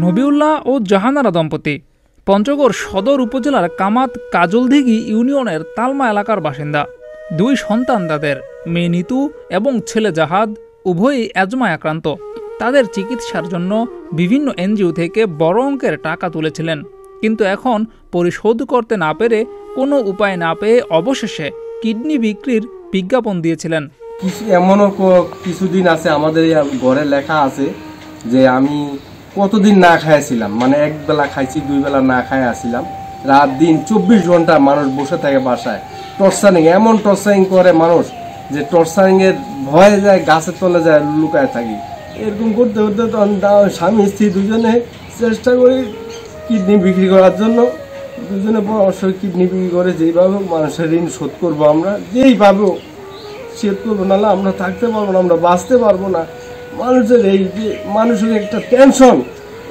নবিউল্লাহ ও জাহানারা দম্পতি পঞ্চগড় সদর উপজেলার কামাত কাজলদিঘি ইউনিয়নের তালমা এলাকার বাসিন্দা। দুই সন্তান তাদের, মেয়ে নিতু এবং ছেলে জাহাদ, উভয়ই অ্যাজমায় আক্রান্ত। তাদের চিকিৎসার জন্য বিভিন্ন এনজিও থেকে বড় অঙ্কের টাকা তুলেছিলেন, কিন্তু এখন পরিশোধ করতে না পেরে কোনো উপায় না পেয়ে অবশেষে কিডনি বিক্রির বিজ্ঞাপন দিয়েছিলেন। এমনও কিছুদিন আছে আমাদের ঘরে লেখা আছে যে আমি কতদিন না খাইছিলাম, মানে এক বেলা খাইছি, দুই বেলা না খাই আসছিলাম। রাত দিন 24 ঘন্টা মানুষ বসে থাকে বাসায়, টর্চারিং, এমন টর্চারিং করে মানুষ যে টর্চারিং এর ভয়ে যায়, গাছের তলে যায় লুকায় থাকি। এরকম করতে করতে তখন স্বামী স্ত্রী দুজনে চেষ্টা করি কিডনি বিক্রি করার জন্য। দুজনে পরামর্শ কিডনি বিক্রি করে যেইভাবে মানুষের ঋণ শোধ করবো, আমরা যেইভাবে শোধ করবো, নাহলে আমরা থাকতে পারবো না, আমরা বাঁচতে পারবো না। মানুষের এই যে মানসিক একটা টেনশন,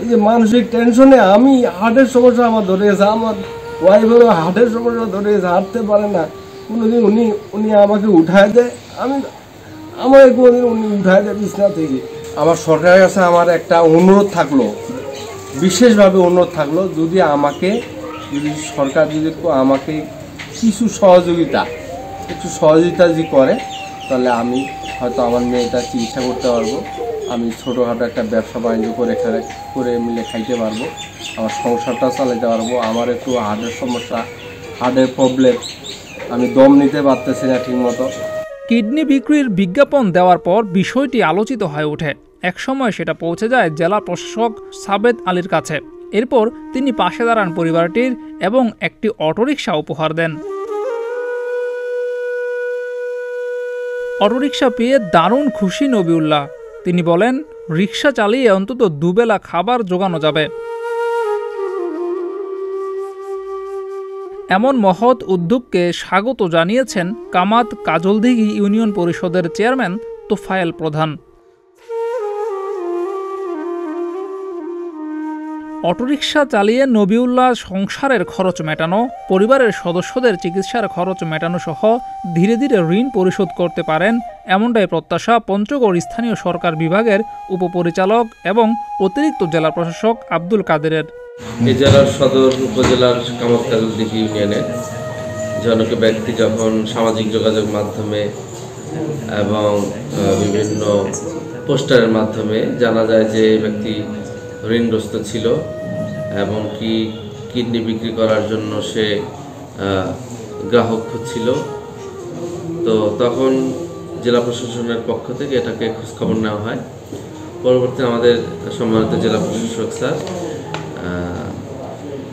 এই যে মানসিক টেনশনে আমি হার্টের সমস্যা আমার ধরে গেছে, আমার ওয়াইফেরও হার্টের সমস্যা ধরে গেছে, হাঁটতে পারে না। কোনোদিন উনি আমাকে উঠায় দেয়, আমাকে কোনোদিন উনি উঠায় দেয় বিছনা থেকে। আমার সরকারের কাছে আমার একটা অনুরোধ থাকলো, বিশেষভাবে অনুরোধ থাকলো, যদি সরকার যদি আমাকে কিছু সহযোগিতা যদি করে, তাহলে আমি হয়তো আমার মেয়েটা চিকিৎসা করতে পারবো, আমি ছোটোখাটো একটা ব্যবসা বাণিজ্য করে মিলে খাইতে পারবো, আমার সংসারটা চালাতে পারবো। আমার একটু হার্টের সমস্যা, হার্টের প্রবলেম, আমি দম নিতে পারতেছি না ঠিক মতো। কিডনি বিক্রির বিজ্ঞাপন দেওয়ার পর বিষয়টি আলোচিত হয়ে ওঠে। একসময় সেটা পৌঁছে যায় জেলা প্রশাসক সাবেদ আলীর কাছে। এরপর তিনি পাশে দাঁড়ান পরিবারটির এবং একটি অটোরিকশা উপহার দেন। অটোরিকশা পেয়ে দারুণ খুশি নবিউল্লাহ। তিনি বলেন, রিকশা চালিয়ে অন্তত দুবেলা খাবার জোগানো যাবে। এমন মহৎ উদ্যোগকে স্বাগত জানিয়েছেন কামাত কাজলদিঘি ইউনিয়ন পরিষদের চেয়ারম্যান তোফায়েল প্রধান। অটোরিকশা চালিয়ে নবিউল্লাহ সংসারের খরচ মেটানো, পরিবারের সদস্যদের চিকিৎসার খরচ মেটানো সহ ধীরে ধীরে ঋণ পরিশোধ করতে পারেন, এমনটাই প্রত্যাশা পঞ্চগড় স্থানীয় সরকার বিভাগের উপপরিচালক এবং অতিরিক্ত জেলা প্রশাসক আব্দুল কাদেরের। এই জেলার সদর উপজেলার কামাত কাজলদিঘি ইউনিয়নে জনক ব্যক্তি যখন সামাজিক যোগাযোগ মাধ্যমে এবং বিভিন্ন পোস্টারের মাধ্যমে জানা যায় যে ব্যক্তি ঋণগ্রস্ত ছিল এবং কিডনি বিক্রি করার জন্য সে গ্রাহক খুঁজছিল, তো তখন জেলা প্রশাসনের পক্ষ থেকে এটাকে খোঁজখবর নেওয়া হয়। পরবর্তী আমাদের সম্মানিত জেলা প্রশাসক স্যার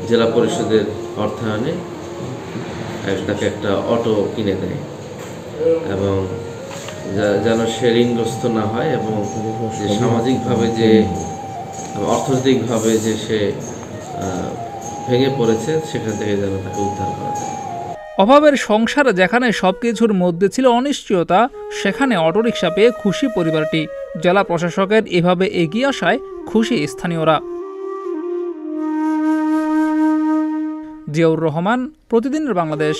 জেলা পরিষদের অর্থায়নে তাকে একটা অটো কিনে দেয় এবং যেন সে ঋণগ্রস্ত না হয় এবং যে সামাজিকভাবে যে অর্থনৈতিকভাবে যে সে ভেঙে পড়েছে সেখান থেকে যেন তাকে উদ্ধার করা যায়। অভাবের সংসারে যেখানে সবকিছুর মধ্যে ছিল অনিশ্চয়তা, সেখানে অটোরিকশা পেয়ে খুশি পরিবারটি। জেলা প্রশাসকের এভাবে এগিয়ে আসায় খুশি স্থানীয়রা। জিয়াউর রহমান, প্রতিদিনের বাংলাদেশ।